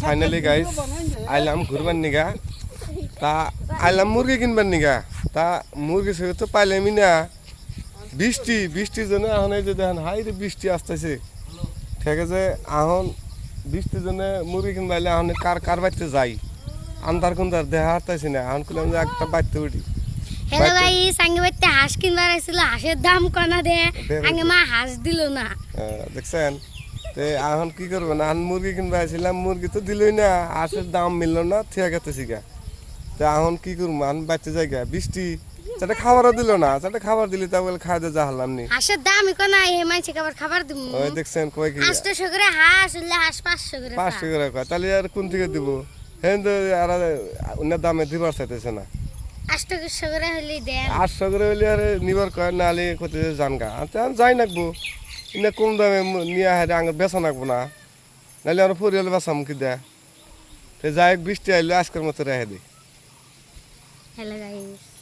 finally guys আইলাম ঘুরবার নিগা তা আইলাম মুরগি কিনবার নিগা তা মুরগি সে তো পাইলামই না বৃষ্টির জন্য এখন এই যে দেখেন হাই রে বৃষ্টি আসতেছে ঠিক আছে এখন বৃষ্টির জন্য মুরগি কিনবা আইলে এখন কার বাড়িতে যাই আন্দার কুন্দার দেখা হারতেছি না এখন করলাম যে একটা বাড়িতে উঠি হ্যালো গাইস আঙ্গে বাইতে হাঁস কিনবার আসছিল হাঁসের দাম কনা দে আঙ্গে মা হাঁস দিল না দেখছেন তো এখন কি করবো না এখন মুরগি কিনবা আসছিলাম মুরগি তো দিলই না হাঁসের দাম মিললো না ঠিক আছে গা তো এখন কি করবো এখন বাড়িতে যাই গা বৃষ্টি সেটা খাবারও দিল না সেটা খাবার দিলি তা বলে খাই দিয়ে যা হারলাম নি হাঁসের দামই কনা এই মাইছে খাবার দিব ওই দেখছেন কয় কি 800 করে হাঁস হইলে হাঁস 500 করে 500 করে কয় তাহলে আর কোন থেকে দিব হেন তো আর অন্য দামে দিবার চাইতেছে না 800 করে হইলে দেন 800 করে হইলে আর নিবার কয় নালে কোথায় জানগা আচ্ছা যাই নাকবো ইনা কম দামে নিয়ে হারে আঙ বেচা নাকবো না নাহলে আর পরিয়াল বেচাম কি দেয় তো যাই বৃষ্টি আইলে আজকের মতো রেখে দিই হ্যালো গাইস